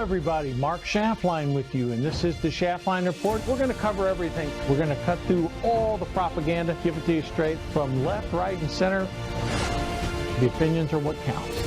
everybody, Mark Schaftlein with you, and this is the Schaftlein Report. We're going to cover everything. We're going to cut through all the propaganda, give it to you straight from left, right, and center. The opinions are what counts.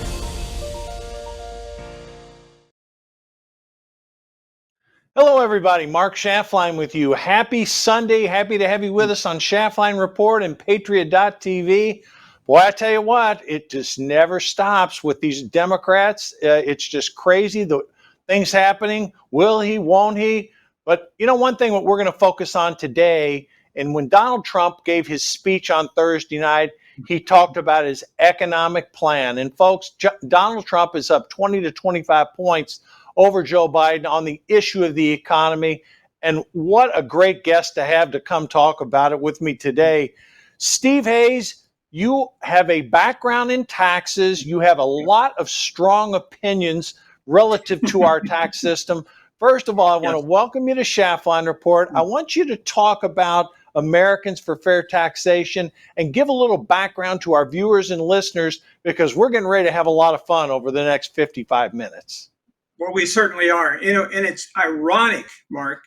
Hello, everybody. Mark Schaftlein with you. Happy Sunday. Happy to have you with us on Schaftlein Report and Patriot.tv. Boy, I tell you what, it just never stops with these Democrats. It's just crazy, the things happening. Will he, won't he? But you know, one thing what we're going to focus on today, and when Donald Trump gave his speech on Thursday night, he talked about his economic plan. And folks, Donald Trump is up 20 to 25 points over Joe Biden on the issue of the economy. And what a great guest to have to come talk about it with me today. Steve Hayes, you have a background in taxes. You have a lot of strong opinions relative to our tax system. First of all, I want to welcome you to Schaftlein Report. I want you to talk about Americans for Fair Taxation and give a little background to our viewers and listeners, because we're getting ready to have a lot of fun over the next 55 minutes. Well, we certainly are. You know, and it's ironic, Mark,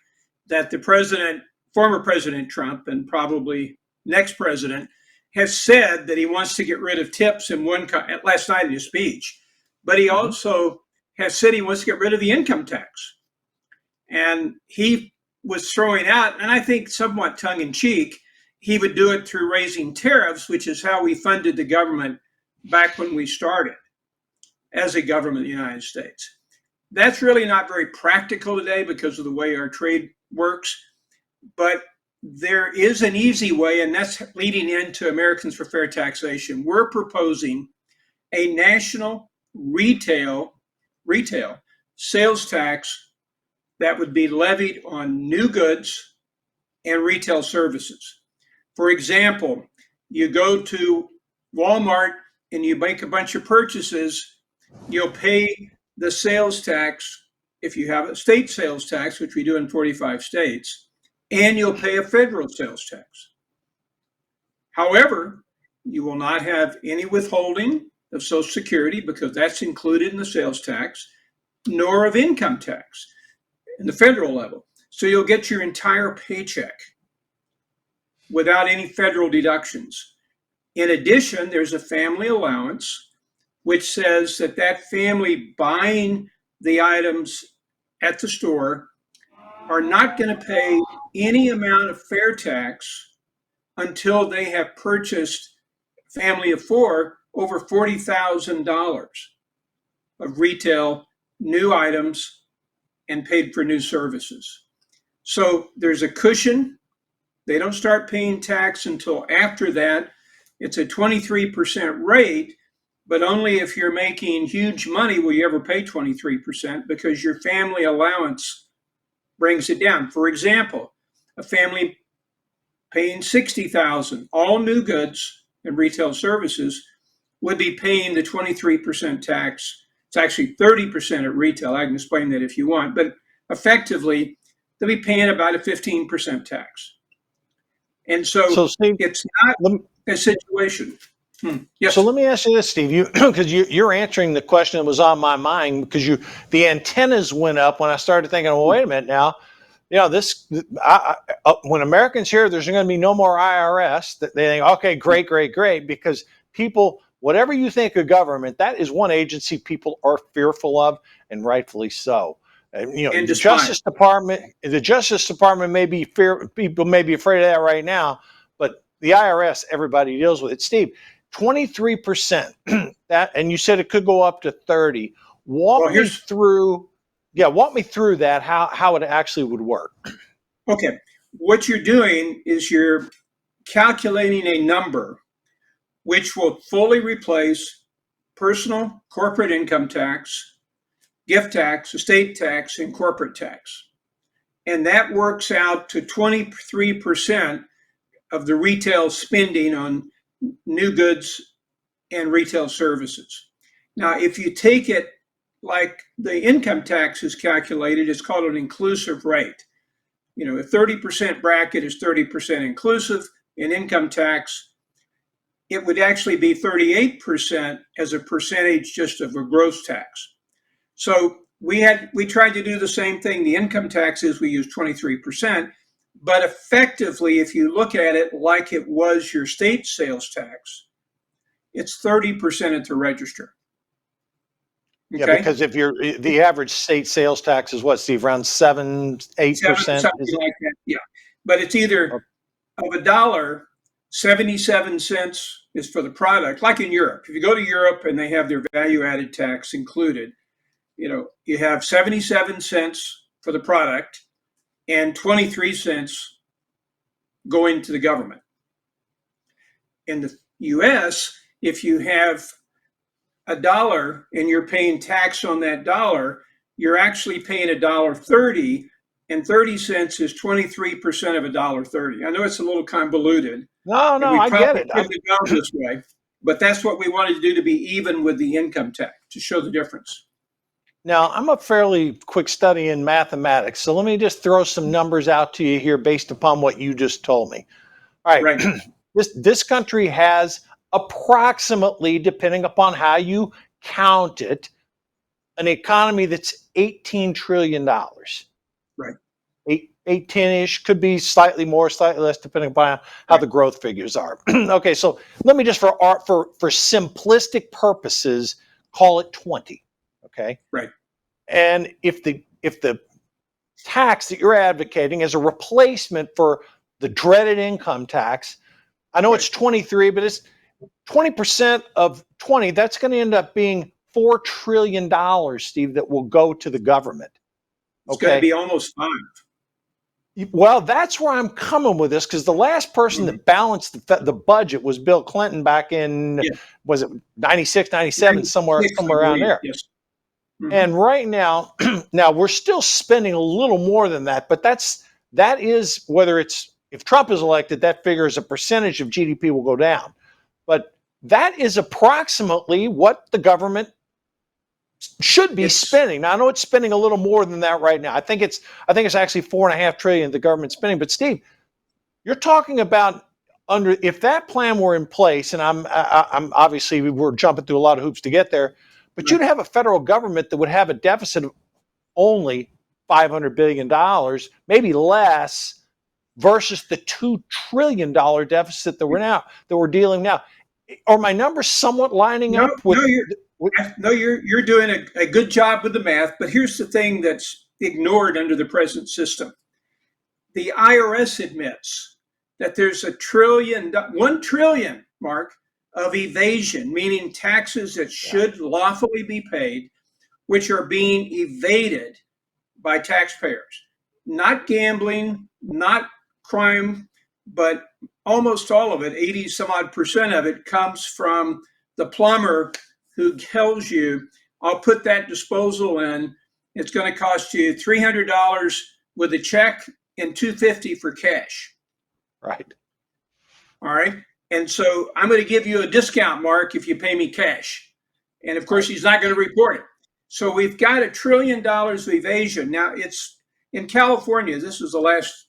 that the president, former President Trump, and probably next president, has said that he wants to get rid of tips in last night in his speech, but he also has said he wants to get rid of the income tax. And he was throwing out, and I think somewhat tongue in cheek, he would do it through raising tariffs, which is how we funded the government back when we started as a government in the United States. That's really not very practical today because of the way our trade works, but there is an easy way, and that's leading into Americans for Fair Taxation. We're proposing a national retail sales tax that would be levied on new goods and retail services. For example, you go to Walmart and you make a bunch of purchases, you'll pay the sales tax, if you have a state sales tax, which we do in 45 states, and you'll pay a federal sales tax. However, you will not have any withholding of Social Security because that's included in the sales tax, nor of income tax in the federal level. So you'll get your entire paycheck without any federal deductions. In addition, there's a family allowance, which says that that family buying the items at the store are not going to pay any amount of fair tax until they have purchased, family of four, over $40,000 of retail new items and paid for new services. So there's a cushion. They don't start paying tax until after that. It's a 23% rate, but only if you're making huge money will you ever pay 23%, because your family allowance brings it down. For example, a family paying $60,000, all new goods and retail services, would be paying the 23% tax. It's actually 30% at retail. I can explain that if you want, but effectively, they'll be paying about a 15% tax. And so Steve, it's not a situation. Yes. So let me ask you this, Steve, because you're answering the question that was on my mind, because the antennas went up when I started thinking, well, wait a minute now, you know, when Americans hear there's going to be no more IRS, they think, okay, great, because people, whatever you think of government, that is one agency people are fearful of, and rightfully so. You know, the Justice Department people may be afraid of that right now, but the IRS, everybody deals with it. Steve, 23%, that, and you said it could go up to 30. Walk me through that, how it actually would work. Okay. What you're doing is you're calculating a number which will fully replace personal corporate income tax, gift tax, estate tax, and corporate tax. And that works out to 23% of the retail spending on new goods and retail services. Now, if you take it like the income tax is calculated, it's called an inclusive rate. You know, a 30% bracket is 30% inclusive. In income tax, it would actually be 38% as a percentage just of a gross tax. So we tried to do the same thing. The income taxes, we used 23%, but effectively, if you look at it like it was your state sales tax, it's 30% at the register. Yeah, Okay, because if you're the average state sales tax is what, Steve, around 7-8%? something like that. Yeah, but it's either of $1, 77 cents is for the product, like in Europe. If you go to Europe and they have their value added tax included, you have 77 cents for the product and 23 cents going to the government. In the US, if you have $1 and you're paying tax on that dollar, you're actually paying $1.30, and 30 cents is 23% of $1.30. I know it's a little convoluted, No, and no, we I get probably it. shouldn't have gone this way, but that's what we wanted to do, to be even with the income tax, to show the difference. Now, I'm a fairly quick study in mathematics, so let me just throw some numbers out to you here based upon what you just told me. All right, Right. this country has approximately, depending upon how you count it, an economy that's $18 trillion. Right. 18-ish, could be slightly more, slightly less, depending upon how the growth figures are. Okay, so let me just, for simplistic purposes, call it 20. Okay. Right. And if the tax that you're advocating is a replacement for the dreaded income tax, I know it's 23, but it's 20% of 20. That's going to end up being $4 trillion, Steve, that will go to the government. It's going to be almost 5. Well, that's where I'm coming with this, because the last person that balanced the budget was Bill Clinton back in, was it 96, 97, somewhere around there. Yes. And right now, we're still spending a little more than that, but that is, whether it's, if Trump is elected, that figure as a percentage of GDP will go down. But that is approximately what the government should be spending. Now, I know it's spending a little more than that right now. I think it's actually $4.5 trillion the government's spending. But Steve, you're talking about, if that plan were in place, and I'm obviously, we're jumping through a lot of hoops to get there, but you'd have a federal government that would have a deficit of only $500 billion, maybe less, versus the $2 trillion deficit that we're dealing now. Are my numbers somewhat lining up with? No, you're doing a good job with the math, but here's the thing that's ignored under the present system. The IRS admits that there's $1 trillion, Mark, of evasion, meaning taxes that should lawfully be paid, which are being evaded by taxpayers. Not gambling, not crime, but almost all of it, 80 some odd percent of it, comes from the plumber who tells you, I'll put that disposal in. It's going to cost you $300 with a check and $250 for cash. Right. All right. And so I'm going to give you a discount, Mark, if you pay me cash. And of course, he's not going to report it. So we've got $1 trillion of evasion. Now, it's in California. This was the last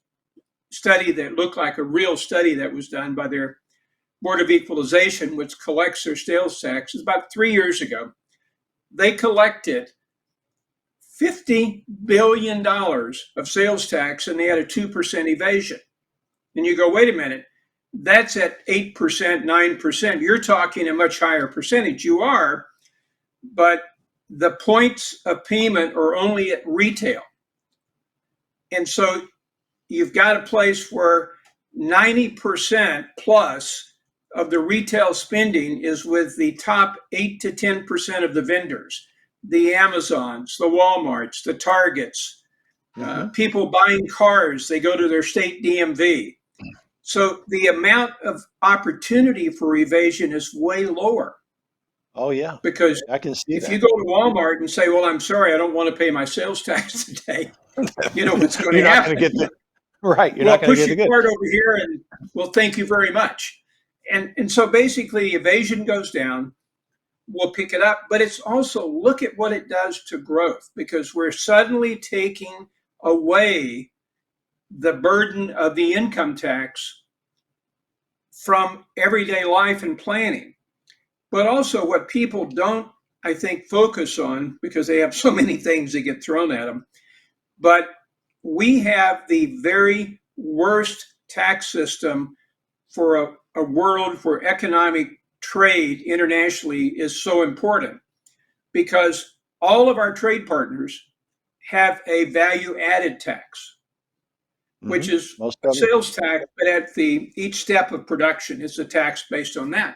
study that looked like a real study that was done by their Board of Equalization, which collects their sales tax. It was about 3 years ago. They collected $50 billion of sales tax, and they had a 2% evasion. And you go, wait a minute, that's at 8%, 9%. You're talking a much higher percentage. You are, but the points of payment are only at retail. And so you've got a place where 90% plus of the retail spending is with the top 8 to 10% of the vendors, the Amazons, the Walmarts, the Targets, people buying cars, they go to their state DMV. So the amount of opportunity for evasion is way lower. Oh, yeah. Because I can see if that. you go to Walmart and say, well, I'm sorry, I don't want to pay my sales tax today, you know what's going to happen. Right. You're well, not going to push get your the card over here and well, thank you very much. And so basically evasion goes down, we'll pick it up, but it's also, look at what it does to growth, because we're suddenly taking away the burden of the income tax from everyday life and planning. But also what people don't I think, focus on because they have so many things that get thrown at them. But we have the very worst tax system for a world where economic trade internationally is so important because all of our trade partners have a value added tax, which is sales tax, but at each step of production, it's a tax based on that.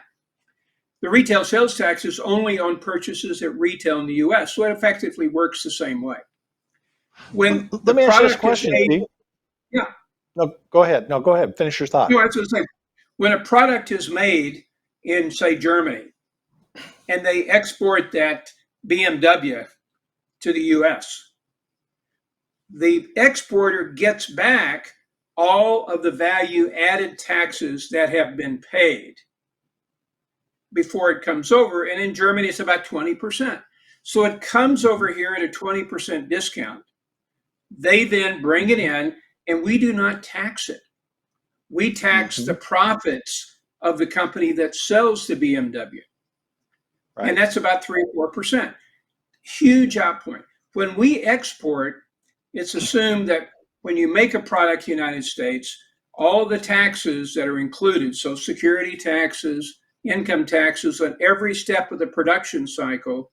The retail sales tax is only on purchases at retail in the U.S., so it effectively works the same way. When Let me ask you this question, Steve. Yeah. No, go ahead. No, go ahead. Finish your thought. No, I was going to say, when a product is made in, say, Germany, and they export that BMW to the U.S., the exporter gets back all of the value-added taxes that have been paid before it comes over. And in Germany, it's about 20%. So it comes over here at a 20% discount. They then bring it in, and we do not tax it. We tax the profits of the company that sells the BMW. Right. And that's about 3 or 4%. Huge outpoint. When we export, it's assumed that when you make a product in the United States, all the taxes that are included, so security taxes, income taxes on every step of the production cycle,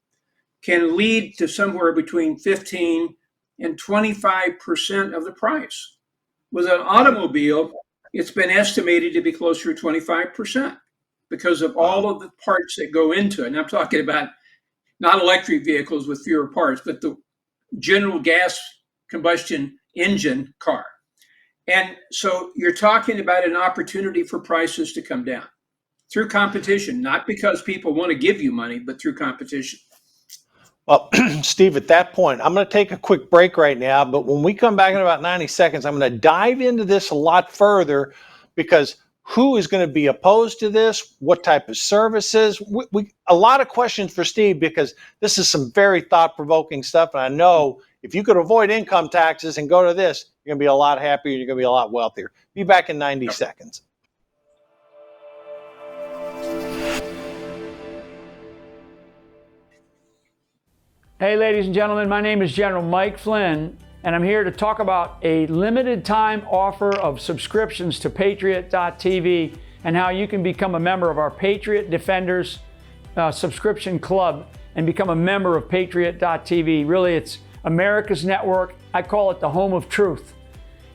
can lead to somewhere between 15 and 25% of the price. With an automobile, it's been estimated to be closer to 25% because of all of the parts that go into it. And I'm talking about not electric vehicles with fewer parts, but the general gas combustion engine car. And so you're talking about an opportunity for prices to come down through competition, not because people want to give you money, but through competition. Well, Steve, at that point, I'm going to take a quick break right now, but when we come back in about 90 seconds, I'm going to dive into this a lot further because who is going to be opposed to this? What type of services? A lot of questions for Steve because this is some very thought-provoking stuff, and I know if you could avoid income taxes and go to this, you're going to be a lot happier, you're going to be a lot wealthier. Be back in 90 seconds. Hey, ladies and gentlemen, my name is General Mike Flynn, and I'm here to talk about a limited time offer of subscriptions to Patriot.tv and how you can become a member of our Patriot Defenders subscription club and become a member of Patriot.tv. Really, it's America's network. I call it the home of truth.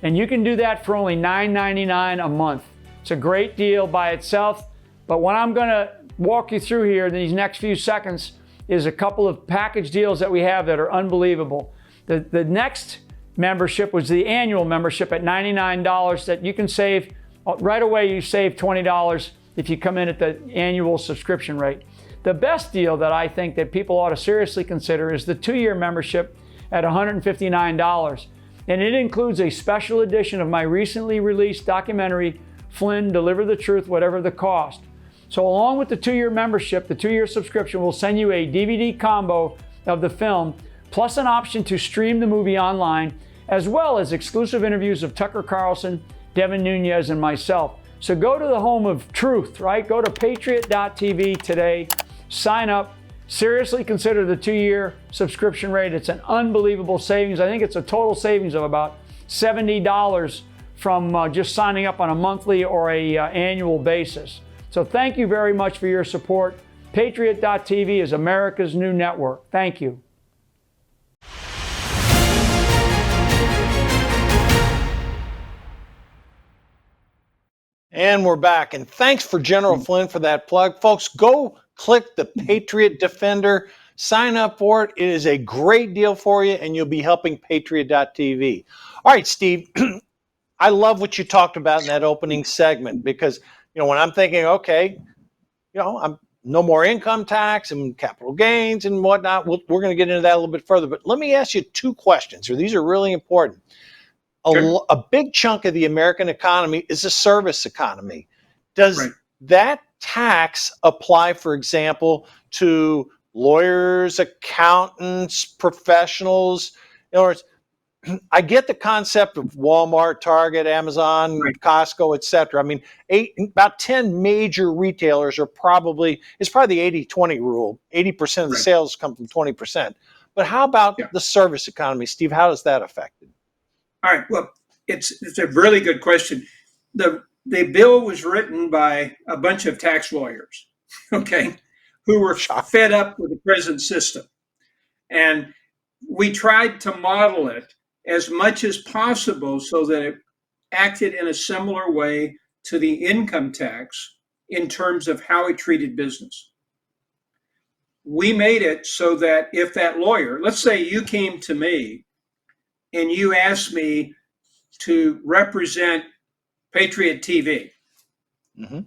And you can do that for only $9.99 a month. It's a great deal by itself, but what I'm going to walk you through here in these next few seconds is a couple of package deals that we have that are unbelievable. The next membership was the annual membership at $99 that you can save. Right away, you save $20 if you come in at the annual subscription rate. The best deal that I think that people ought to seriously consider is the 2-year membership at $159. And it includes a special edition of my recently released documentary, Flynn, Deliver the Truth, Whatever the Cost. So along with the 2-year membership, the 2-year subscription will send you a DVD combo of the film, plus an option to stream the movie online, as well as exclusive interviews of Tucker Carlson, Devin Nunes, and myself. So go to the home of truth, right? Go to Patriot.tv today, sign up, seriously consider the 2-year subscription rate. It's an unbelievable savings. I think it's a total savings of about $70 from just signing up on a monthly or a annual basis. So thank you very much for your support. Patriot.tv is America's new network. Thank you. And we're back. And thanks for General Flynn for that plug. Folks, go click the Patriot Defender. Sign up for it. It is a great deal for you, and you'll be helping Patriot.tv. All right, Steve, I love what you talked about in that opening segment because when I'm thinking, okay, I'm no more income tax and capital gains and whatnot, we're going to get into that a little bit further. But let me ask you 2 questions. These are really important. Sure. A big chunk of the American economy is a service economy. Does that tax apply, for example, to lawyers, accountants, professionals? In other words, I get the concept of Walmart, Target, Amazon, Right. Costco, et cetera. I mean, about 10 major retailers are it's probably the 80-20 rule. 80% of the Right. sales come from 20%. But how about Yeah. the service economy, Steve? How does that affect it? All right. Well, it's a really good question. The bill was written by a bunch of tax lawyers, okay, who were Shock. fed up with the present system. And we tried to model it as much as possible so that it acted in a similar way to the income tax in terms of how it treated business. We made it so that if that lawyer, let's say you came to me and you asked me to represent Patriot TV, Mm-hmm.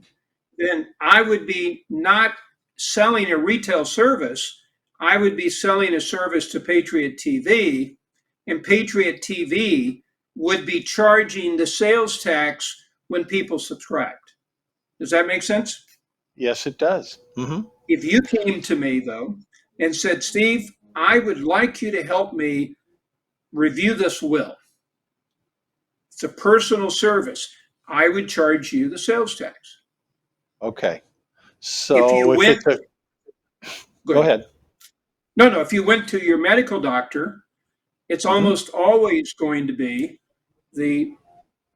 then I would be not selling a retail service. I would be selling a service to Patriot TV, and Patriot TV would be charging the sales tax when people subscribed. Does that make sense? Yes, it does. Mm-hmm. If you came to me, though, and said, Steve, I would like you to help me review this will, it's a personal service, I would charge you the sales tax. Okay. If you So if went, it's a, go ahead. No, if you went to your medical doctor, it's Mm-hmm. almost always going to be the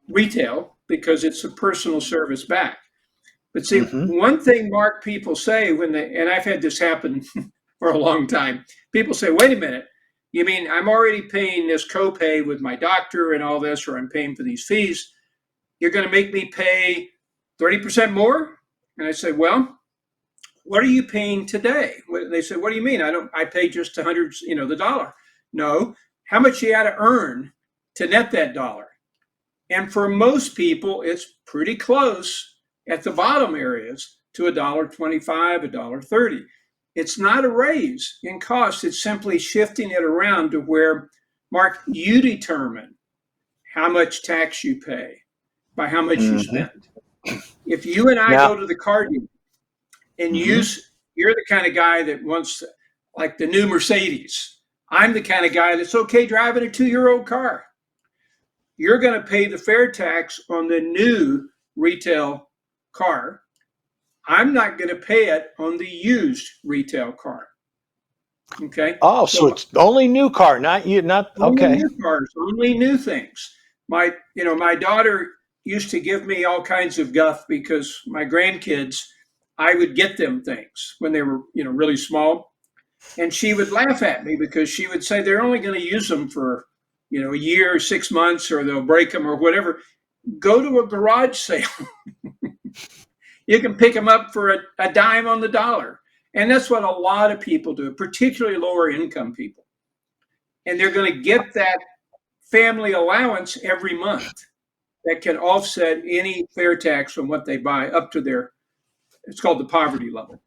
retail because it's a personal service back. But see, Mm-hmm. one thing, Mark, people say and I've had this happen for a long time, people say, wait a minute, you mean I'm already paying this copay with my doctor and all this, or I'm paying for these fees? You're going to make me pay 30% more? And I say, well, what are you paying today? They said, what do you mean? I pay just the dollar. No, how much you got to earn to net that dollar? And for most people, it's pretty close at the bottom areas to $1.25, $1.30. It's not a raise in cost. It's simply shifting it around to where, Mark, you determine how much tax you pay by how much you Mm-hmm. spend. If you and I Now, go to the car dealer and mm-hmm. you're the kind of guy that wants like the new Mercedes. I'm the kind of guy that's okay driving a 2-year-old car. You're going to pay the fair tax on the new retail car. I'm not going to pay it on the used retail car. Okay. Oh, so So it's only new car, not only okay. new cars, only new things. My daughter used to give me all kinds of guff because my grandkids, I would get them things when they were, really small. And she would laugh at me because she would say they're only going to use them for, a year or 6 months, or they'll break them or whatever. Go to a garage sale. You can pick them up for a dime on the dollar. And that's what a lot of people do, particularly lower income people. And they're going to get that family allowance every month that can offset any fair tax from what they buy up to it's called the poverty level.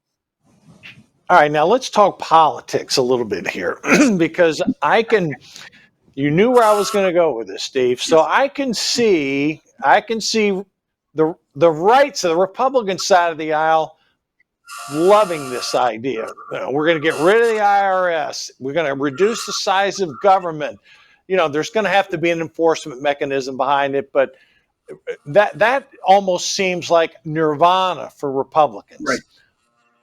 All right, now let's talk politics a little bit here because you knew where I was going to go with this, Steve. So I can see the rights of the Republican side of the aisle loving this idea. We're going to get rid of the IRS. We're going to reduce the size of government. There's going to have to be an enforcement mechanism behind it, but that almost seems like nirvana for Republicans. Right.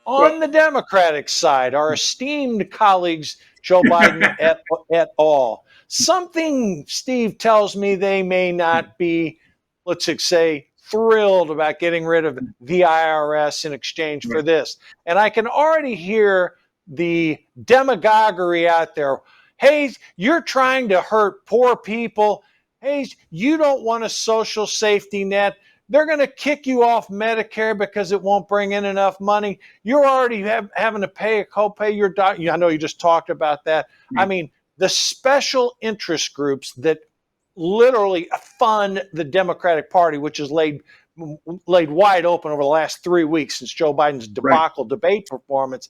On the Democratic side, our esteemed colleagues, Joe Biden et al., something, Steve, tells me they may not be, let's say, thrilled about getting rid of the IRS in exchange for this. And I can already hear the demagoguery out there. Hey, you're trying to hurt poor people. Hey, you don't want a social safety net. They're going to kick you off Medicare because it won't bring in enough money. You're already having to pay a copay. I know you just talked about that. I mean, the special interest groups that literally fund the Democratic Party, which is laid wide open over the last 3 weeks since Joe Biden's debacle debate performance.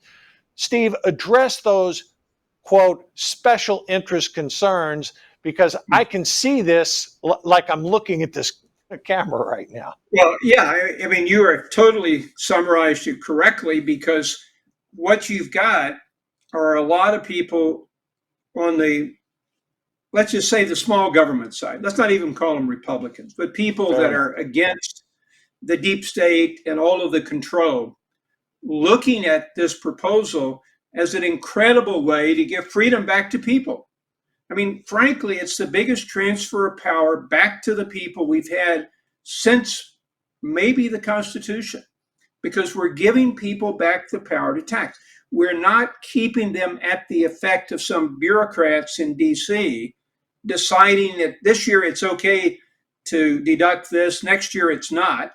Steve, address those, quote, special interest concerns, because I can see this like I'm looking at this camera right now. Well, yeah, I mean, you are totally summarized it correctly, because what you've got are a lot of people on the let's just say the small government side. Let's not even call them Republicans, but people Fair that enough. are against the deep state and all of the control, looking at this proposal as an incredible way to give freedom back to people. I mean, frankly, it's the biggest transfer of power back to the people we've had since maybe the Constitution, because we're giving people back the power to tax. We're not keeping them at the effect of some bureaucrats in DC deciding that this year it's okay to deduct this, next year it's not.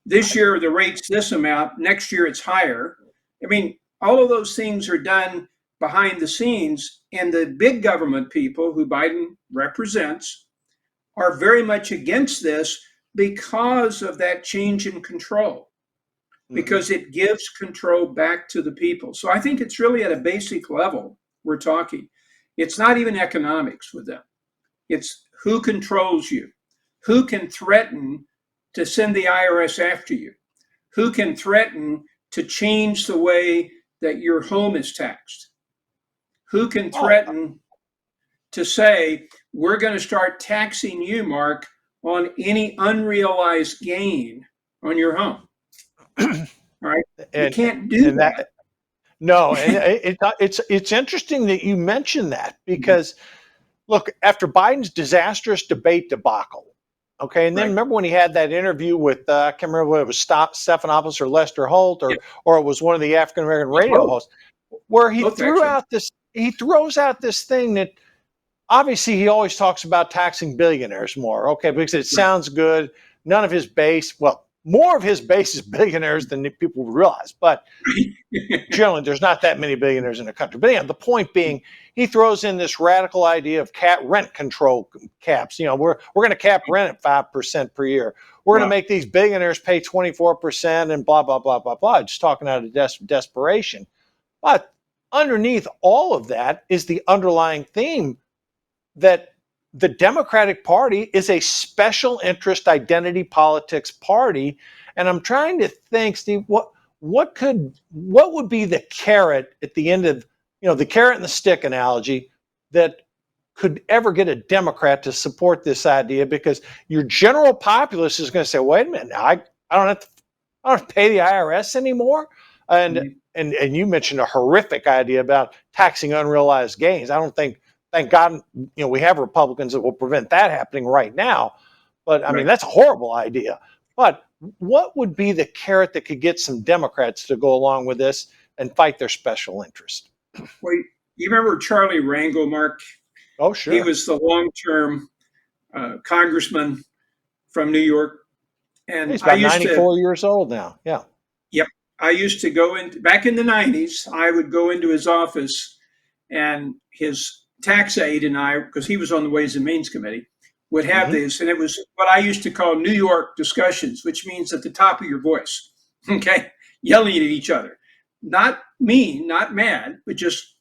This year the rate's this amount, next year it's higher. I mean, all of those things are done behind the scenes, and the big government people who Biden represents are very much against this because of that change in control, because it gives control back to the people. So I think it's really at a basic level we're talking. It's not even economics with them. It's who controls you, who can threaten to send the IRS after you, who can threaten to change the way that your home is taxed, who can threaten to say, we're going to start taxing you, Mark, on any unrealized gain on your home. All right. You can't do that. No, and it's interesting that you mentioned that, because look, after Biden's disastrous debate debacle, okay, and then Right. remember when he had that interview with I can't remember whether it was Stephanopoulos or Lester Holt, or it was one of the African American radio hosts, where he throws out this thing that obviously he always talks about taxing billionaires more, okay, because it sounds good. None of his base, well, more of his base is billionaires than people realize, but generally there's not that many billionaires in the country. But the point being, he throws in this radical idea of rent control caps. We're going to cap rent at 5% per year. We're going to make these billionaires pay 24% and blah, blah, blah, blah, blah. Just talking out of desperation. But underneath all of that is the underlying theme that the Democratic Party is a special interest identity politics party. And I'm trying to think, Steve, what would be the carrot at the end of, the carrot and the stick analogy that could ever get a Democrat to support this idea? Because your general populace is going to say, wait a minute, I don't have to pay the IRS anymore. And you mentioned a horrific idea about taxing unrealized gains. I don't think, thank God, we have Republicans that will prevent that happening right now. But I mean, that's a horrible idea. But what would be the carrot that could get some Democrats to go along with this and fight their special interest? Well, you remember Charlie Rangel, Mark? Oh, sure. He was the long-term congressman from New York. And he's about 94 years old now. Yeah. Yep. I used to go in, back in the 90s, I would go into his office, and his tax aide and I, because he was on the Ways and Means Committee, would have this, and it was what I used to call New York discussions, which means at the top of your voice, okay, yelling at each other. Not mean, not mad, but just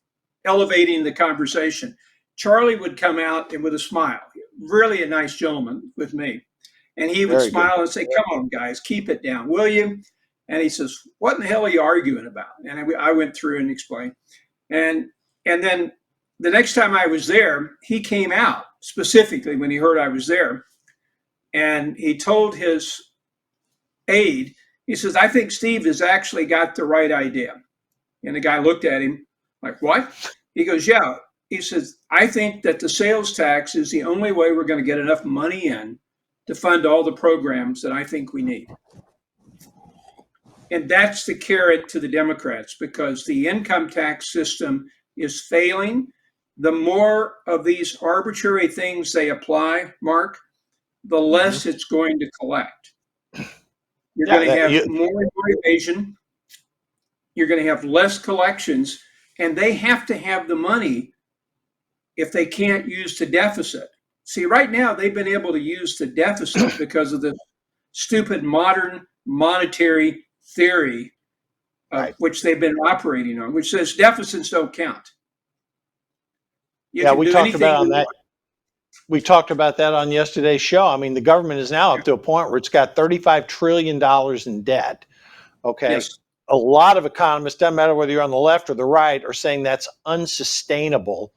elevating the conversation. Charlie would come out and with a smile, really a nice gentleman with me, and he would smile and say, come on, guys, keep it down, will you? And he says, what in the hell are you arguing about? And I went through and explained. And then the next time I was there, he came out specifically when he heard I was there. And he told his aide, he says, I think Steve has actually got the right idea. And the guy looked at him like, what? He goes, yeah. He says, I think that the sales tax is the only way we're going to get enough money in to fund all the programs that I think we need. And that's the carrot to the Democrats, because the income tax system is failing. The more of these arbitrary things they apply, Mark, the less it's going to collect. You're going to have more and more evasion. You're going to have less collections, and they have to have the money if they can't use the deficit. See, right now they've been able to use the deficit because of the stupid modern monetary theory which they've been operating on, which says deficits don't count. We talked about that. We talked about that on yesterday's show. I mean, the government is now up to a point where it's got $35 trillion in debt. Okay. Yes. A lot of economists, doesn't matter whether you're on the left or the right, are saying that's unsustainable.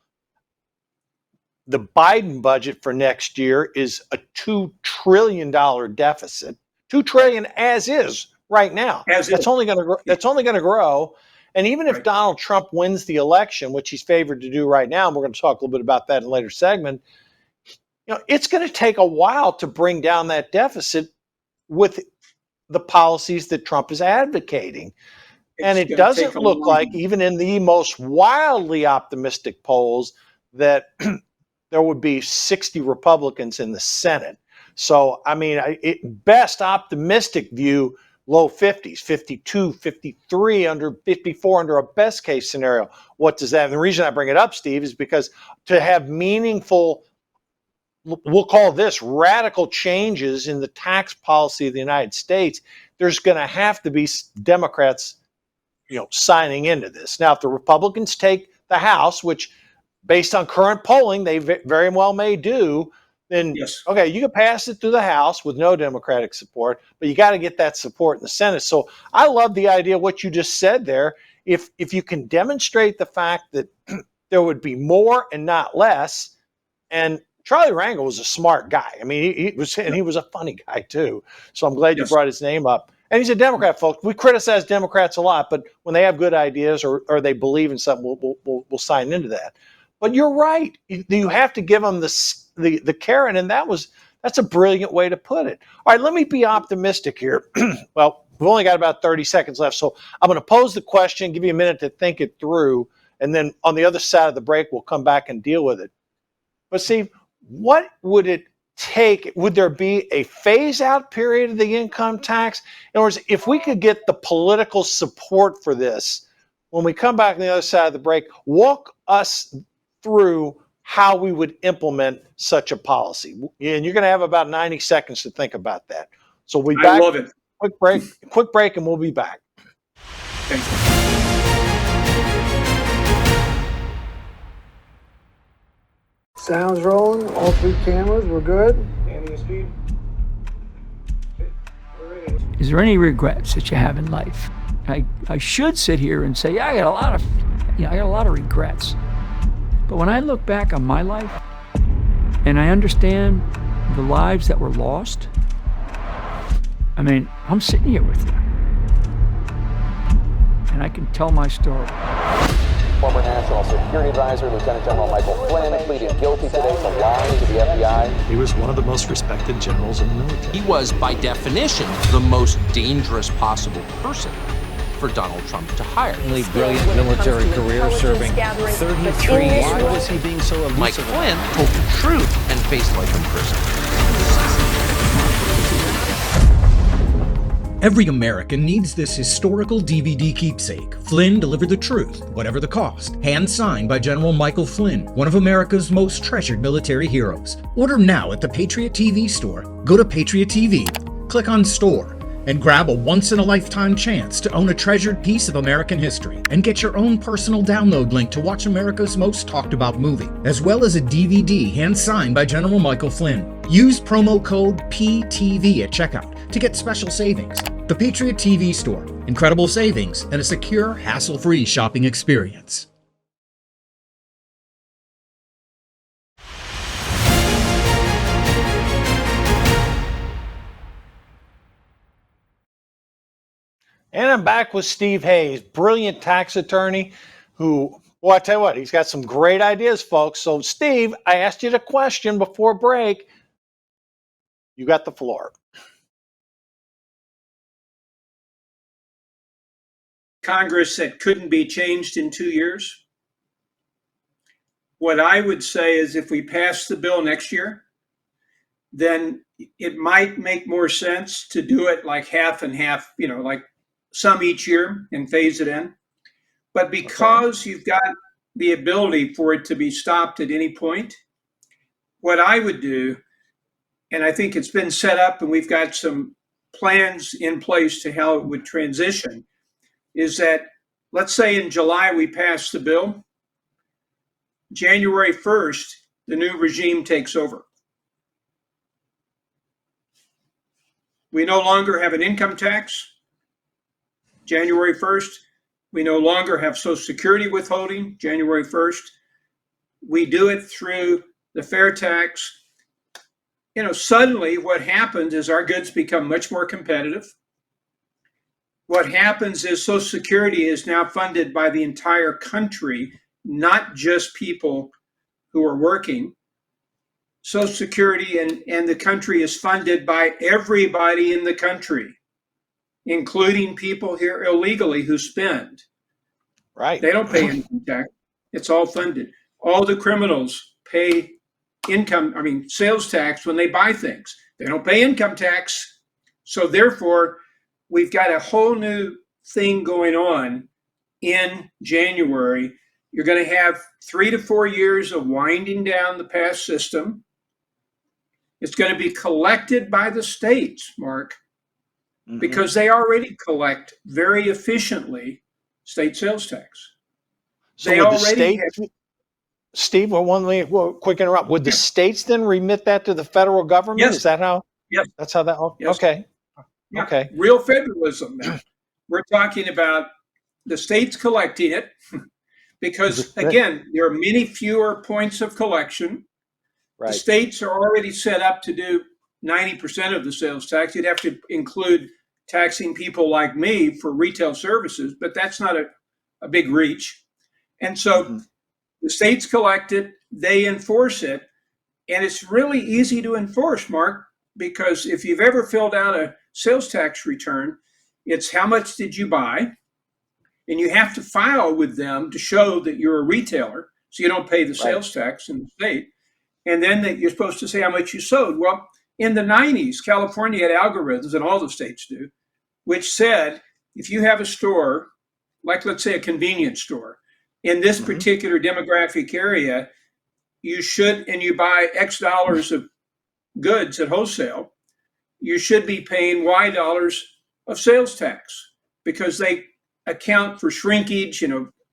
the Biden budget for next year is a $2 trillion deficit. $2 trillion as is right now. That's only going to grow. And even if Donald Trump wins the election, which he's favored to do right now, and we're going to talk a little bit about that in a later segment, it's going to take a while to bring down that deficit with the policies that Trump is advocating. And it doesn't look like, even in the most wildly optimistic polls, that there would be 60 Republicans in the Senate. So, I mean, best optimistic view, low 50s, 52, 53, under 54 under a best case scenario. What does that? And the reason I bring it up, Steve, is because to have meaningful, we'll call this radical changes in the tax policy of the United States, there's going to have to be Democrats, signing into this. Now, if the Republicans take the House, which based on current polling, they very well may do, then, okay, you can pass it through the House with no Democratic support, but you got to get that support in the Senate. So I love the idea of what you just said there. If you can demonstrate the fact that there would be more and not less, and Charlie Rangel was a smart guy. I mean, he was a funny guy too. So I'm glad you brought his name up. And he's a Democrat, folks. We criticize Democrats a lot, but when they have good ideas or they believe in something, we'll sign into that. But you're right. You have to give them the carrot, and that's a brilliant way to put it. All right, let me be optimistic here. Well, we've only got about 30 seconds left, so I'm going to pose the question, give you a minute to think it through, and then on the other side of the break, we'll come back and deal with it. But Steve, what would it take? Would there be a phase-out period of the income tax? In other words, if we could get the political support for this, when we come back on the other side of the break, walk us through how we would implement such a policy. And you're going to have about 90 seconds to think about that. So we'll be back. I love it. Quick break, and we'll be back. Thank you. Sounds rolling. All 3 cameras. We're good. Is there any regrets that you have in life? I should sit here and say, yeah, I got a lot of regrets. But when I look back on my life and I understand the lives that were lost, I mean, I'm sitting here with you. And I can tell my story. Former National Security Advisor, Lieutenant General Michael Flynn, pleaded guilty today to lying to the FBI. He was one of the most respected generals in the military. He was, by definition, the most dangerous possible person for Donald Trump to hire. Brilliant military career, serving 33 years. Why was he being so elusive? Mike Flynn told the truth and faced life in prison. Every American needs this historical DVD keepsake. Flynn delivered the truth, whatever the cost. Hand-signed by General Michael Flynn, one of America's most treasured military heroes. Order now at the Patriot TV store. Go to Patriot TV, click on Store, and grab a once-in-a-lifetime chance to own a treasured piece of American history. And get your own personal download link to watch America's most talked-about movie, as well as a DVD hand-signed by General Michael Flynn. Use promo code PTV at checkout to get special savings. The Patriot TV store. Incredible savings and a secure, hassle-free shopping experience. And I'm back with Steve Hayes, brilliant tax attorney who, well, I tell you what, he's got some great ideas, folks. So, Steve, I asked you the question before break. You got the floor. Congress that couldn't be changed in 2 years. What I would say is if we pass the bill next year, then it might make more sense to do it like half and half, like some each year and phase it in. But because you've got the ability for it to be stopped at any point, what I would do, and I think it's been set up and we've got some plans in place to how it would transition, is that let's say in July we pass the bill, January 1st, the new regime takes over. We no longer have an income tax. January 1st, we no longer have Social Security withholding. January 1st, we do it through the fair tax. Suddenly what happens is our goods become much more competitive. What happens is Social Security is now funded by the entire country, not just people who are working. Social Security and the country is funded by everybody in the country, including people here illegally who spend. Right. They don't pay income tax. It's all funded. All the criminals pay sales tax when they buy things. They don't pay income tax. So therefore, we've got a whole new thing going on in January. You're going to have 3 to 4 years of winding down the past system. It's going to be collected by the states, Mark, because they already collect very efficiently state sales tax. So would the state, Steve, quick interrupt. Would the states then remit that to the federal government? Yes. Is that how? Yes. That's how that. Yes. Okay. Yeah. Okay. Real federalism now. We're talking about the states collecting it because, again, there are many fewer points of collection. Right. The states are already set up to do 90% of the sales tax. You'd have to include taxing people like me for retail services, but that's not a big reach. And so the states collect it, they enforce it, and it's really easy to enforce, Mark, because if you've ever filled out a sales tax return, it's how much did you buy, and you have to file with them to show that you're a retailer, so you don't pay the sales tax in the state, and then that you're supposed to say how much you sold. Well, in the 90s, California had algorithms, and all the states do, which said if you have a store, like let's say a convenience store, in this particular demographic area, you should, and you buy X dollars of goods at wholesale, you should be paying Y dollars of sales tax because they account for shrinkage,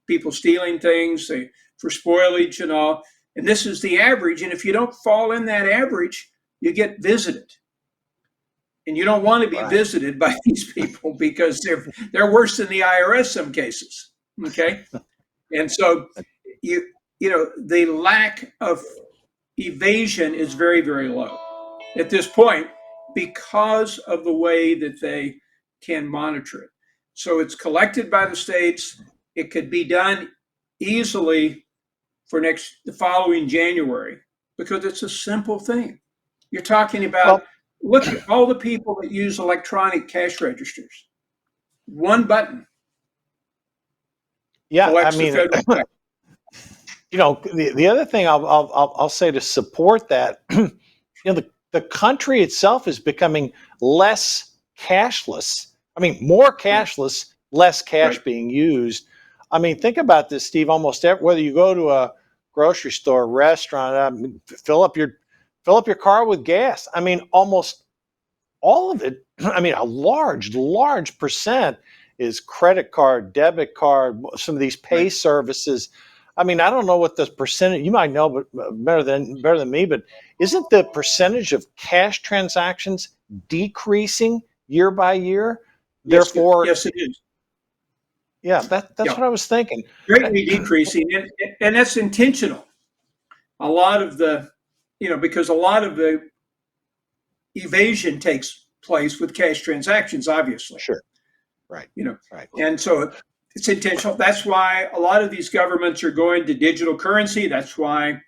people stealing things, for spoilage and all. And this is the average. And if you don't fall in that average, you get visited. And you don't want to be visited by these people because they're worse than the IRS some cases. Okay. And so the lack of evasion is very, very low at this point because of the way that they can monitor it. So it's collected by the states. It could be done easily for the following January because it's a simple thing. You're talking about, look at all the people that use electronic cash registers. One button. Yeah, I mean, the other thing I'll say to support that, the country itself is becoming less cashless. I mean, more cashless, less cash being used. I mean, think about this, Steve. Almost whether you go to a grocery store, restaurant, fill up your car with gas. I mean, almost all of it. I mean, a large percent is credit card, debit card, some of these pay services. I mean, I don't know what the percentage, you might know, but better than me, but isn't the percentage of cash transactions decreasing year by year? Therefore, yes, it is. Yeah, that's what I was thinking. Greatly decreasing, and that's intentional. A lot of the, because a lot of the evasion takes place with cash transactions, obviously. Sure. Right. Right. And so it's intentional. That's why a lot of these governments are going to digital currency. That's why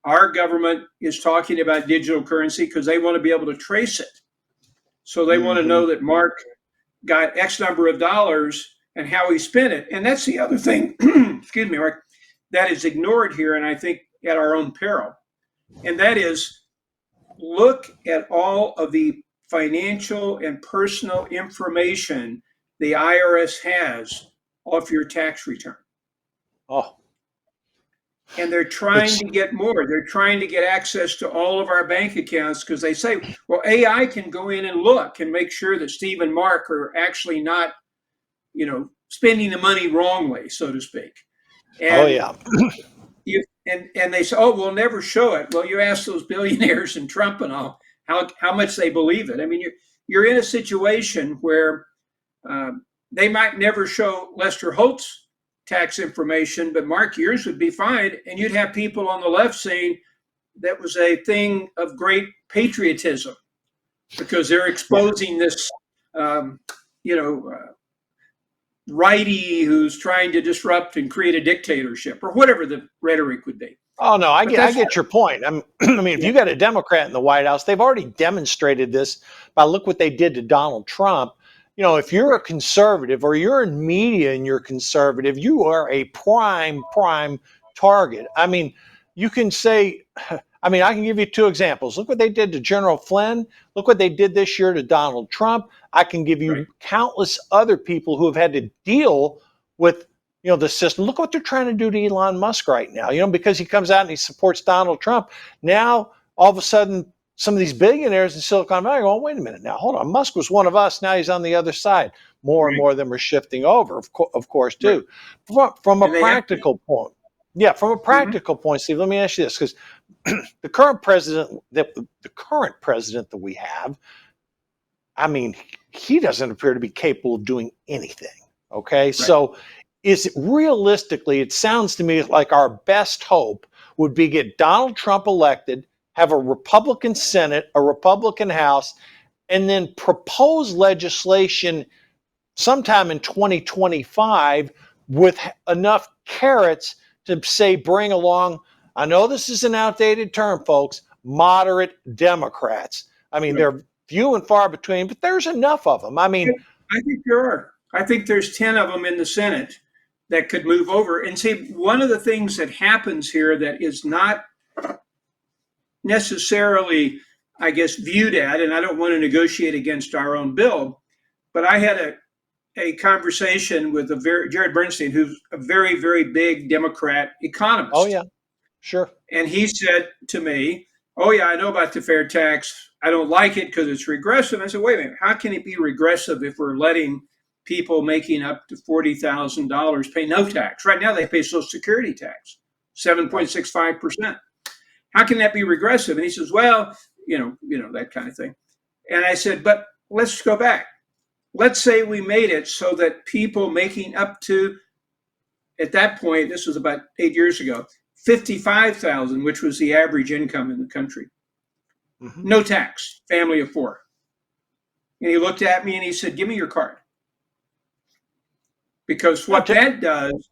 our government is talking about digital currency because they want to be able to trace it. So they want to know that Mark got X number of dollars and how he spent it. And that's the other thing, excuse me, Mark, that is ignored here, and I think at our own peril. And that is, look at all of the financial and personal information the IRS has off your tax return. Oh. And they're trying to get more. They're trying to get access to all of our bank accounts because they say, well, AI can go in and look and make sure that Steve and Mark are actually not, spending the money wrongly, so to speak. And and they say, oh, we'll never show it. Well, you ask those billionaires and Trump and all how much they believe it. I mean, you're in a situation where they might never show Lester Holt's tax information, but Mark, yours would be fine. And you'd have people on the left saying, that was a thing of great patriotism because they're exposing this, you know, righty who's trying to disrupt and create a dictatorship or whatever the rhetoric would be. Oh no, I But get your point. I mean, if you got a Democrat in the White House, they've already demonstrated this by look what they did to Donald Trump. You know, if you're a conservative or you're in media and you're conservative, you are a prime target. I mean, you can say, I mean, I can give you two examples. Look what they did to General Flynn. Look what they did this year to Donald Trump. I can give you countless other people who have had to deal with, you know, the system. Look what they're trying to do to Elon Musk right now, you know, because he comes out and he supports Donald Trump. Now, all of a sudden, some of these billionaires in Silicon Valley are going, wait a minute now, hold on. Musk was one of us. Now he's on the other side. More and more of them are shifting over, of course, too. From a practical point. Yeah, from a practical point, Steve, let me ask you this, because the current president that we have, I mean, he doesn't appear to be capable of doing anything. Okay, so is it realistically, it sounds to me like our best hope would be get Donald Trump elected, have a Republican Senate, a Republican House, and then propose legislation sometime in 2025 with enough carrots to say bring along, I know this is an outdated term, folks, moderate Democrats. I mean, they're few and far between, but there's enough of them. I mean, I think there are. I think there's 10 of them in the Senate that could move over. And see, one of the things that happens here that is not necessarily, I guess, viewed at, and I don't want to negotiate against our own bill, but I had a conversation with Jared Bernstein, who's a very, very big Democrat economist. Oh, yeah, sure. And he said to me, oh, yeah, I know about the fair tax. I don't like it because it's regressive. I said, wait a minute, how can it be regressive if we're letting people making up to $40,000 pay no tax? Right now, they pay Social Security tax, 7.65%. How can that be regressive? And he says, well, you know, that kind of thing. And I said, but let's go back. Let's say we made it so that people making up to, at that point, this was about 8 years ago, $55,000, which was the average income in the country. No tax, family of four. And he looked at me and he said, give me your card. Because what that does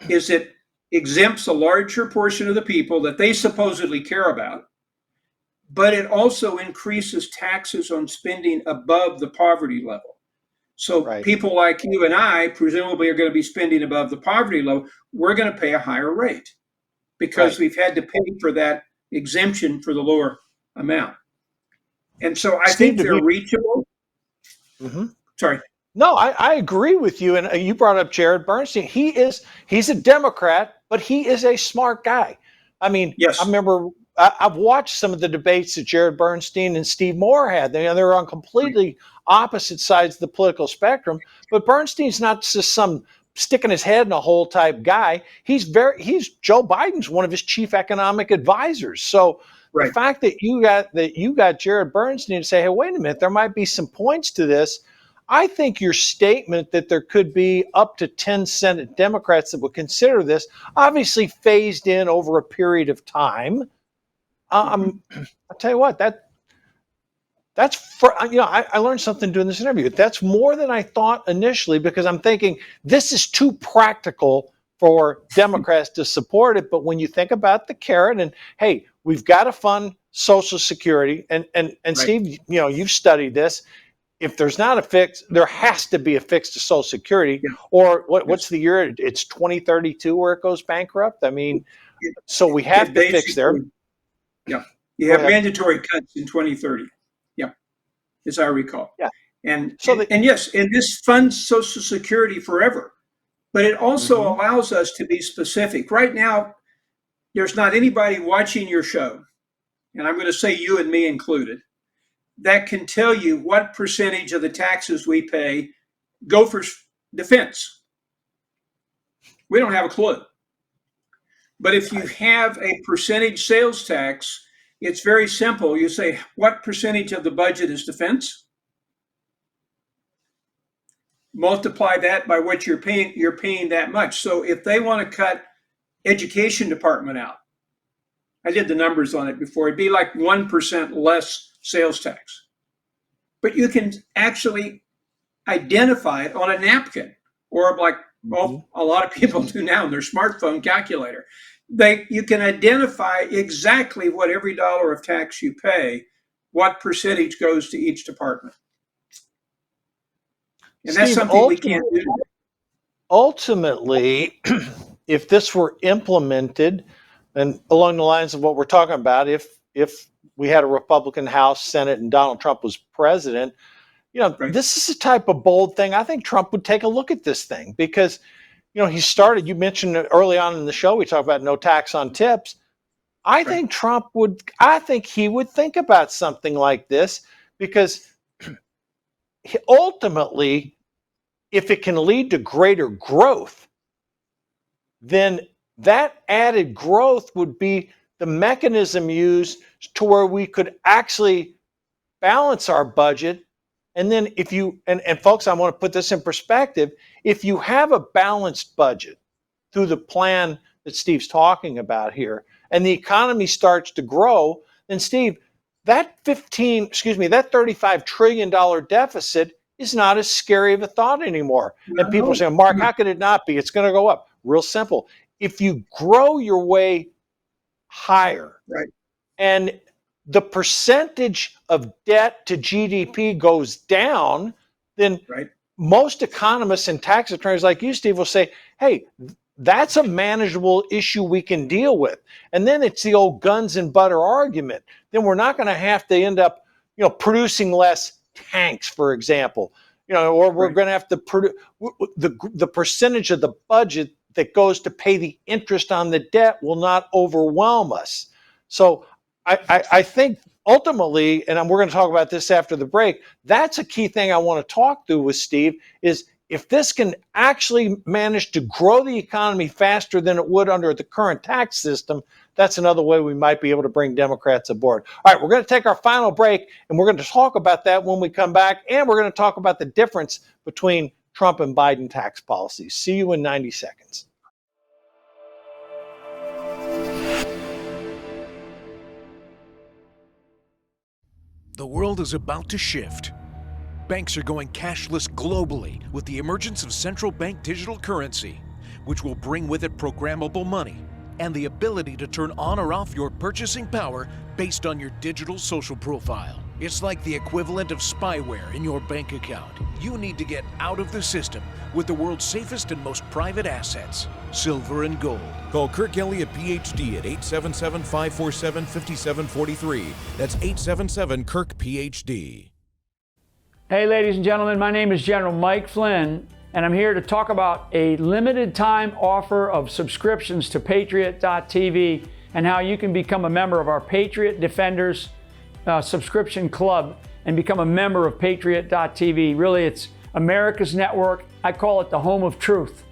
is it exempts a larger portion of the people that they supposedly care about, but it also increases taxes on spending above the poverty level. So people like you and I presumably are going to be spending above the poverty level. We're going to pay a higher rate because we've had to pay for that exemption for the lower amount. And so I think they're reachable. Sorry. No, I agree with you. And you brought up Jared Bernstein. He's a Democrat, but he is a smart guy. I mean, I remember I've watched some of the debates that Jared Bernstein and Steve Moore had. They're on completely opposite sides of the political spectrum. But Bernstein's not just some sticking his head in a hole type guy. He's Joe Biden's one of his chief economic advisors. So the fact that you got Jared Bernstein to say, hey, wait a minute, there might be some points to this. I think your statement that there could be up to 10 Senate Democrats that would consider this, obviously phased in over a period of time. I'll tell you what, that's for, you know, I learned something doing this interview. That's more than I thought initially, because I'm thinking this is too practical for Democrats to support it. But when you think about the carrot and, hey, we've got to fund Social Security, and Steve, you know, you've studied this. If there's not a fix, there has to be a fix to Social Security, or what's the year? It's 2032 where it goes bankrupt. I mean, so we have to fix there. Yeah, you have mandatory cuts in 2030. Yeah, as I recall. Yeah, and yes, and this funds Social Security forever, but it also allows us to be specific. Right now, there's not anybody watching your show, and I'm going to say you and me included, that can tell you what percentage of the taxes we pay go for defense. We don't have a clue. But if you have a percentage sales tax, it's very simple. You say, what percentage of the budget is defense? Multiply that by what you're paying that much. So if they want to cut education department out, I did the numbers on it before. It'd be like 1% less sales tax. But you can actually identify it on a napkin, or like a lot of people do now in their smartphone calculator. You can identify exactly what every dollar of tax you pay, what percentage goes to each department. And that's Steve, something we can't do. Ultimately, if this were implemented, and along the lines of what we're talking about, if we had a Republican House, Senate, and Donald Trump was president, this is a type of bold thing. I think Trump would take a look at this thing because, you mentioned early on in the show, we talked about no tax on tips. I think he would think about something like this because ultimately, if it can lead to greater growth, then that added growth would be the mechanism used to where we could actually balance our budget. And then if you, and folks, I want to put this in perspective, if you have a balanced budget through the plan that Steve's talking about here, and the economy starts to grow, then Steve, that $35 trillion deficit is not as scary of a thought anymore. And people are saying, Mark, how could it not be? It's going to go up. Real simple. If you grow your way higher, and the percentage of debt to GDP goes down, then most economists and tax attorneys like you, Steve, will say, hey, that's a manageable issue we can deal with. And then it's the old guns and butter argument. Then we're not going to have to end up, producing less tanks, for example, or we're going to have to produce the percentage of the budget that goes to pay the interest on the debt will not overwhelm us. So I think ultimately, and we're going to talk about this after the break, that's a key thing I want to talk through with Steve, is if this can actually manage to grow the economy faster than it would under the current tax system, that's another way we might be able to bring Democrats aboard. All right, we're going to take our final break, and we're going to talk about that when we come back, and we're going to talk about the difference between Trump and Biden tax policies. See you in 90 seconds. The world is about to shift. Banks are going cashless globally with the emergence of central bank digital currency, which will bring with it programmable money and the ability to turn on or off your purchasing power based on your digital social profile. It's like the equivalent of spyware in your bank account. You need to get out of the system with the world's safest and most private assets, silver and gold. Call Kirk Elliott, PhD at 877-547-5743. That's 877-KIRK-PhD. Hey, ladies and gentlemen, my name is General Mike Flynn, and I'm here to talk about a limited time offer of subscriptions to Patriot.tv and how you can become a member of our Patriot Defenders subscription club and become a member of Patriot.tv. Really, it's America's network. I call it the home of truth.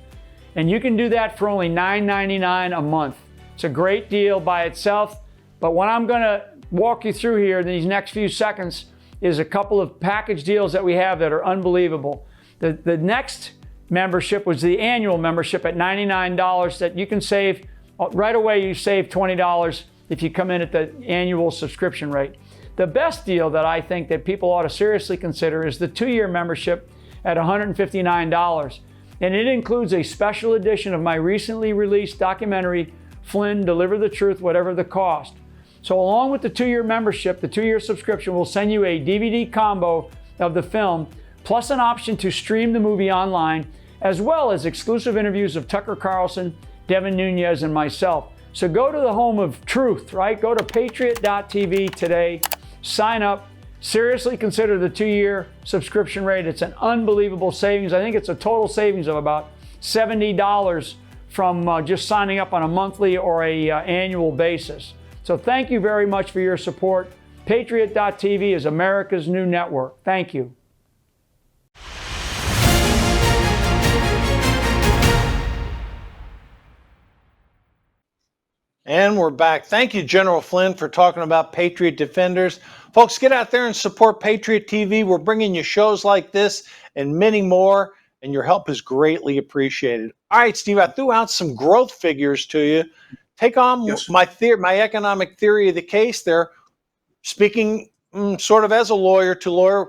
And you can do that for only $9.99 a month. It's a great deal by itself, but what I'm going to walk you through here in these next few seconds is a couple of package deals that we have that are unbelievable. The next membership was the annual membership at $99 that you can save. Right away, you save $20 if you come in at the annual subscription rate. The best deal that I think that people ought to seriously consider is the 2-year membership at $159. And it includes a special edition of my recently released documentary, Flynn, Deliver the Truth, Whatever the Cost. So along with the 2-year membership, the 2-year subscription will send you a DVD combo of the film, plus an option to stream the movie online, as well as exclusive interviews of Tucker Carlson, Devin Nunes, and myself. So go to the home of truth, right? Go to Patriot.tv today, sign up, seriously consider the 2-year subscription rate. It's an unbelievable savings. I think it's a total savings of about $70 from just signing up on a monthly or a annual basis. So thank you very much for your support. Patriot.tv is America's new network. Thank you. And we're back. Thank you, General Flynn, for talking about Patriot Defenders. Folks, get out there and support Patriot TV. We're bringing you shows like this and many more, and your help is greatly appreciated. All right, Steve, I threw out some growth figures to you take on Yes. my economic theory of the case there, speaking sort of as a lawyer to lawyer.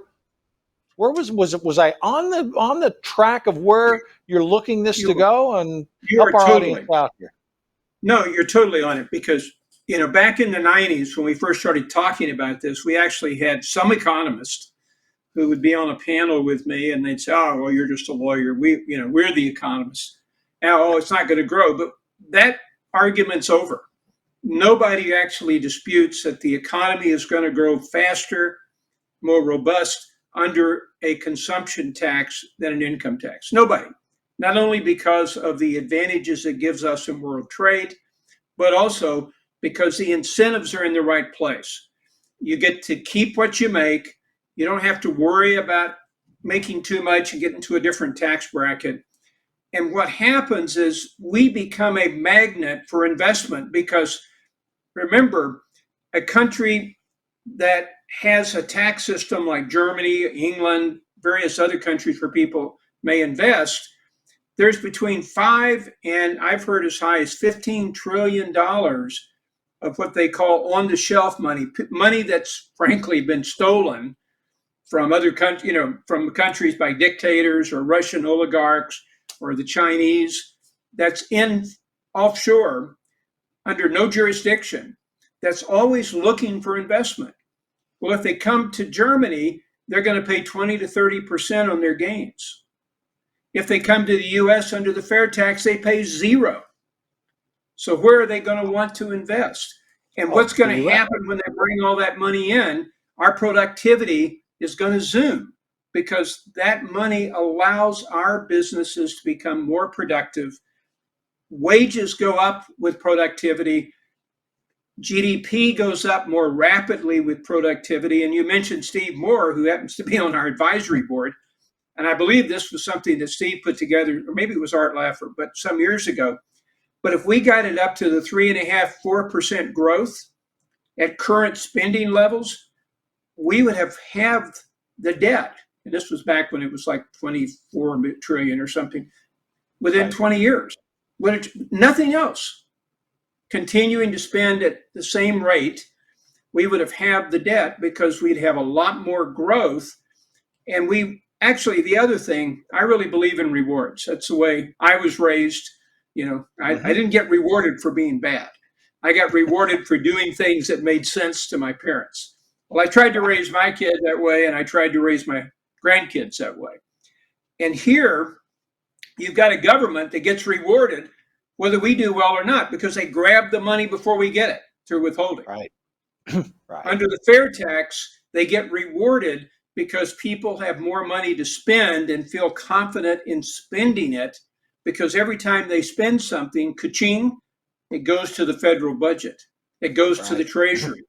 Where was I on the track of where you're looking this to go? And You are help our audience totally. out here. No, you're totally on it because, back in the 90s when we first started talking about this, we actually had some economist who would be on a panel with me and they'd say, "Oh, well, you're just a lawyer. We're the economists. Now, it's not going to grow." But that argument's over. Nobody actually disputes that the economy is going to grow faster, more robust under a consumption tax than an income tax. Nobody. Not only because of the advantages it gives us in world trade, but also because the incentives are in the right place. You get to keep what you make. You don't have to worry about making too much and getting to a different tax bracket. And what happens is we become a magnet for investment because remember, a country that has a tax system like Germany, England, various other countries where people may invest, there's between 5 and I've heard as high as $15 trillion of what they call on the shelf money, money that's frankly been stolen from other countries, from countries by dictators or Russian oligarchs or the Chinese, that's in offshore under no jurisdiction, that's always looking for investment. Well, if they come to Germany, they're going to pay 20 to 30% on their gains. If they come to the US under the fair tax, they pay 0. So where are they going to want to invest? And what's going to happen when they bring all that money in? Our productivity is going to zoom because that money allows our businesses to become more productive. Wages go up with productivity. GDP goes up more rapidly with productivity. And you mentioned Steve Moore, who happens to be on our advisory board. And I believe this was something that Steve put together, or maybe it was Art Laffer, but some years ago. But if we got it up to the 3.5%, 4% growth at current spending levels, we would have halved the debt. And this was back when it was like 24 trillion or something within 20 years. Nothing else. Continuing to spend at the same rate, we would have halved the debt because we'd have a lot more growth. And actually, the other thing, I really believe in rewards. That's the way I was raised. I didn't get rewarded for being bad. I got rewarded for doing things that made sense to my parents. Well, I tried to raise my kid that way, and I tried to raise my grandkids that way. And here, you've got a government that gets rewarded whether we do well or not because they grab the money before we get it through withholding. Right. Under the fair tax, they get rewarded because people have more money to spend and feel confident in spending it because every time they spend something, ka-ching, it goes to the federal budget. It goes to the treasury.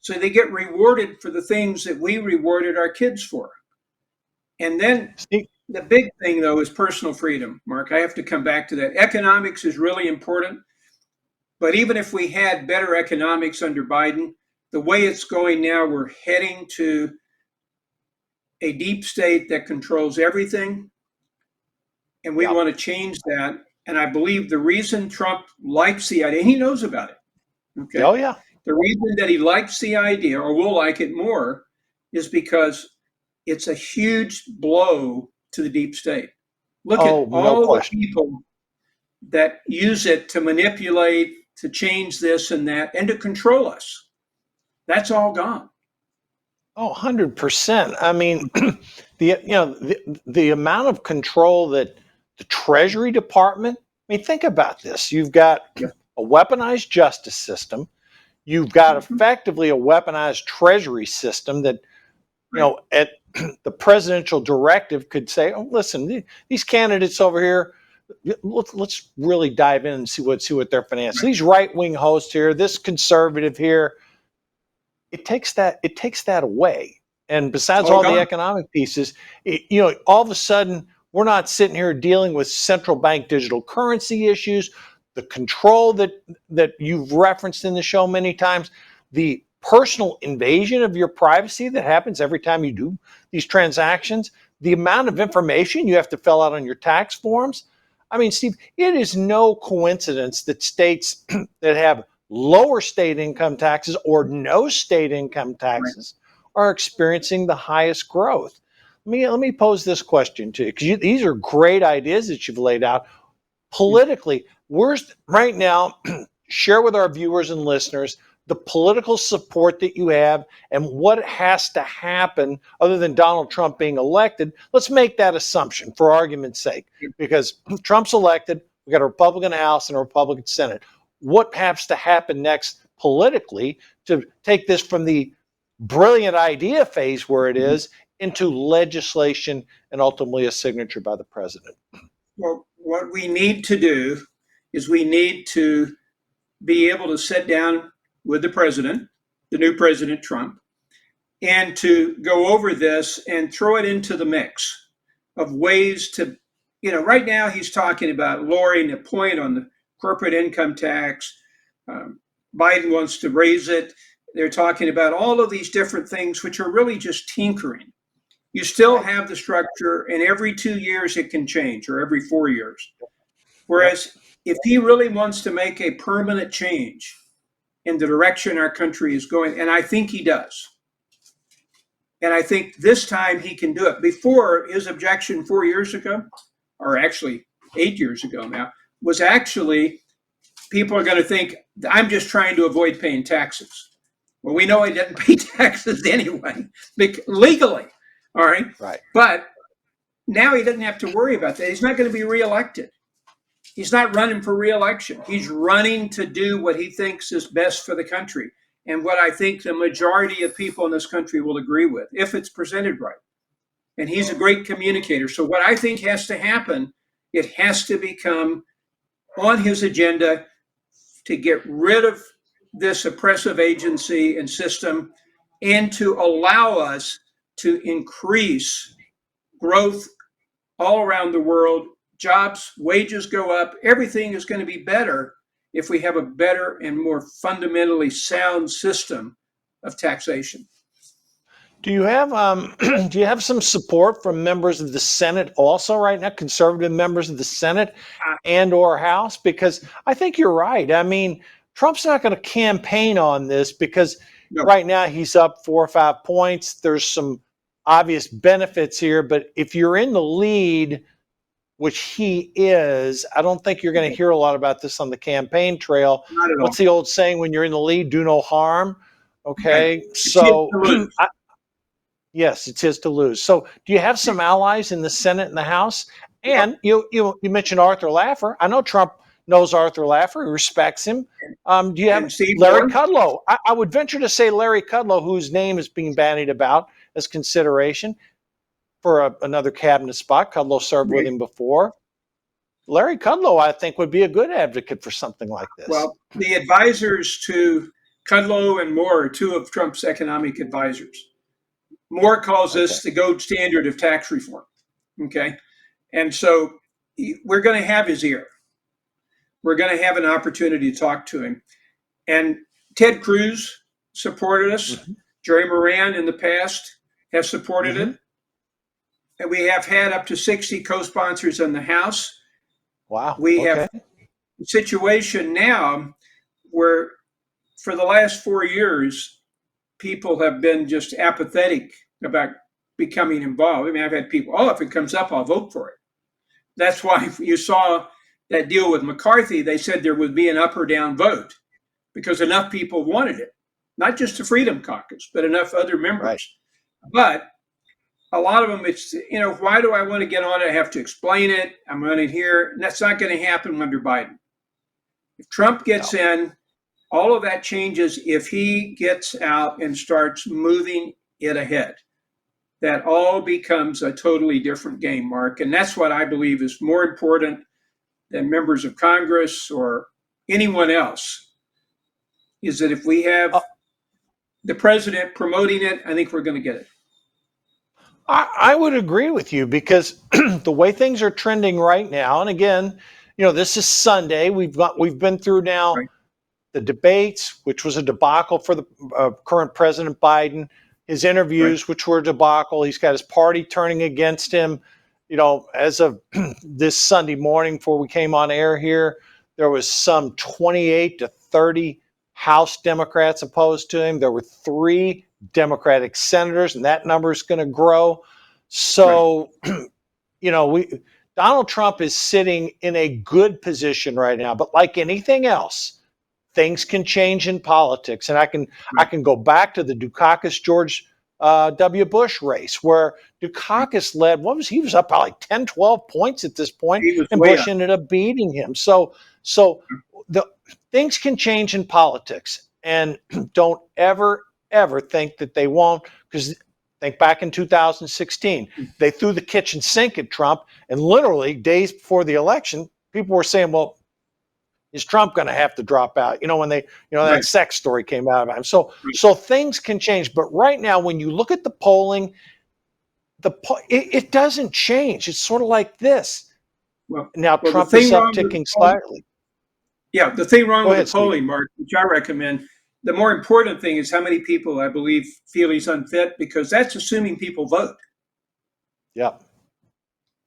So they get rewarded for the things that we rewarded our kids for. And then the big thing, though, is personal freedom, Mark. I have to come back to that. Economics is really important. But even if we had better economics under Biden, the way it's going now, we're heading to a deep state that controls everything. And we want to change that. And I believe the reason Trump likes the idea, he knows about it. Okay. Oh, yeah. The reason that he likes the idea or will like it more is because it's a huge blow to the deep state. Look at all the people that use it to manipulate, to change this and that, and to control us. That's all gone. Oh, 100%. I mean, the amount of control that the Treasury Department, I mean, think about this. You've got a weaponized justice system. You've got effectively a weaponized Treasury system that, at the presidential directive could say, oh, listen, these candidates over here, let's really dive in and see what they're financing. These right-wing hosts here, this conservative here, it takes that away. And besides all the economic pieces, all of a sudden we're not sitting here dealing with central bank digital currency issues, the control that you've referenced in the show many times, the personal invasion of your privacy that happens every time you do these transactions, the amount of information you have to fill out on your tax forms. I mean, Steve, it is no coincidence that states that have lower state income taxes or no state income taxes are experiencing the highest growth. Let me pose this question to you, because these are great ideas that you've laid out. Politically, where's right now, share with our viewers and listeners the political support that you have and what has to happen other than Donald Trump being elected. Let's make that assumption for argument's sake, because Trump's elected, we got a Republican House and a Republican Senate. What has to happen next politically to take this from the brilliant idea phase where it is into legislation and ultimately a signature by the president? Well, what we need to do is we need to be able to sit down with the president, the new President Trump, and to go over this and throw it into the mix of ways to, right now he's talking about lowering the point on the corporate income tax. Biden wants to raise it. They're talking about all of these different things, which are really just tinkering. You still have the structure, and every 2 years it can change, or every 4 years. Whereas if he really wants to make a permanent change in the direction our country is going, and I think he does, and I think this time he can do it. Before, his objection 4 years ago, or actually 8 years ago now, was actually people are going to think I'm just trying to avoid paying taxes. Well, we know he doesn't pay taxes anyway, legally. All right. Right. But now he doesn't have to worry about that. He's not going to be reelected. He's not running for reelection. He's running to do what he thinks is best for the country, and what I think the majority of people in this country will agree with, if it's presented right. And he's a great communicator. So what I think has to happen, it has to become on his agenda to get rid of this oppressive agency and system, and to allow us to increase growth all around the world. Jobs, wages go up. Everything is going to be better if we have a better and more fundamentally sound system of taxation. Do you have do you have some support from members of the Senate also right now, conservative members of the Senate and or House? Because I think you're right. I mean, Trump's not going to campaign on this because right now he's up 4 or 5 points. There's some obvious benefits here, but if you're in the lead, which he is, I don't think you're going to hear a lot about this on the campaign trail. Not at all. What's the old saying? When you're in the lead, do no harm. Okay, so yes, it's his to lose. So do you have some allies in the Senate and the House? And you mentioned Arthur Laffer. I know Trump knows Arthur Laffer. He respects him. Do you have Larry Kudlow? I would venture to say Larry Kudlow, whose name is being bandied about as consideration for another cabinet spot. Kudlow served with him before. Larry Kudlow, I think, would be a good advocate for something like this. Well, the advisors to Kudlow and Moore are two of Trump's economic advisors. Moore calls this the gold standard of tax reform. Okay. And so we're going to have his ear. We're going to have an opportunity to talk to him. And Ted Cruz supported us. Jerry Moran in the past have supported it. And we have had up to 60 co-sponsors in the House. Wow. We have a situation now where for the last 4 years, people have been just apathetic about becoming involved. I mean, I've had people, if it comes up, I'll vote for it. That's why you saw that deal with McCarthy. They said there would be an up or down vote because enough people wanted it, not just the Freedom Caucus, but enough other members. Right. But a lot of them, it's, why do I want to get on it? I have to explain it. I'm running here. And that's not going to happen under Biden. If Trump gets in, all of that changes if he gets out and starts moving it ahead. That all becomes a totally different game, Mark. And that's what I believe is more important than members of Congress or anyone else, is that if we have the president promoting it, I think we're going to get it. I would agree with you because the way things are trending right now, and again, this is Sunday. We've been through now the debates, which was a debacle for the current President Biden, his interviews, which were a debacle. He's got his party turning against him. as of this Sunday morning before we came on air here, there was some 28 to 30 House Democrats opposed to him. There were 3 Democratic senators, and that number is going to grow. So, Donald Trump is sitting in a good position right now. But like anything else, things can change in politics, and I can go back to the Dukakis George W. Bush race, where Dukakis led, he was up by like 10, 12 points at this point, and Bush ended up beating him. So the things can change in politics, and don't ever think that they won't, because think back in 2016, they threw the kitchen sink at Trump, and literally days before the election, people were saying, well, is Trump going to have to drop out? When they, that sex story came out about him. So things can change. But right now, when you look at the polling, it doesn't change. It's sort of like this. Now Trump is upticking slightly. Yeah, the thing wrong with the polling, Mark, which I recommend, the more important thing is how many people, I believe, feel he's unfit, because that's assuming people vote. Yeah.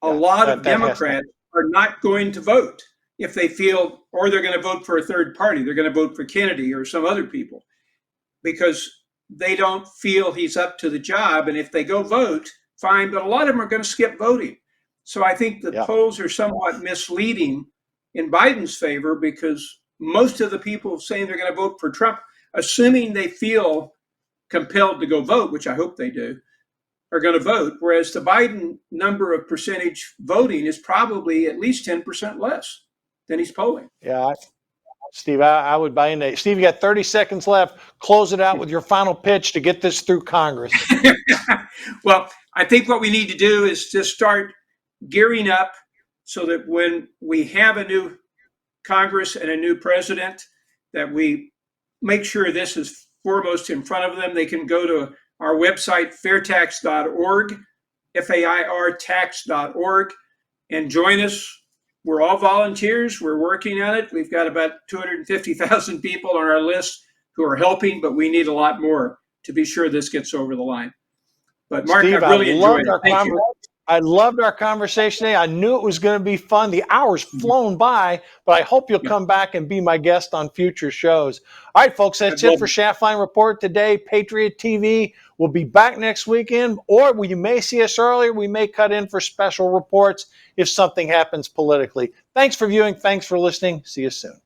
A lot of Democrats are not going to vote if they feel, or they're going to vote for a third party. They're going to vote for Kennedy or some other people because they don't feel he's up to the job. And if they go vote, fine, but a lot of them are going to skip voting. So I think the polls are somewhat misleading in Biden's favor, because most of the people saying they're going to vote for Trump, assuming they feel compelled to go vote, which I hope they do, are going to vote, whereas the Biden number of percentage voting is probably at least 10% less than he's polling. Yeah, Steve, I would buy into. Steve, you got 30 seconds left. Close it out with your final pitch to get this through Congress. Well, I think what we need to do is just start gearing up so that when we have a new Congress and a new president, that we make sure this is foremost in front of them. They can go to our website, fairtax.org, FAIR tax.org, and join us. We're all volunteers. We're working on it. We've got about 250,000 people on our list who are helping, but we need a lot more to be sure this gets over the line. But Mark, Steve, I really enjoyed it. Thank you. I loved our conversation today. I knew it was going to be fun. The hour's flown by, but I hope you'll come back and be my guest on future shows. All right, folks, that's it for Schaftlein Report today. Patriot TV will be back next weekend, or you may see us earlier. We may cut in for special reports if something happens politically. Thanks for viewing. Thanks for listening. See you soon.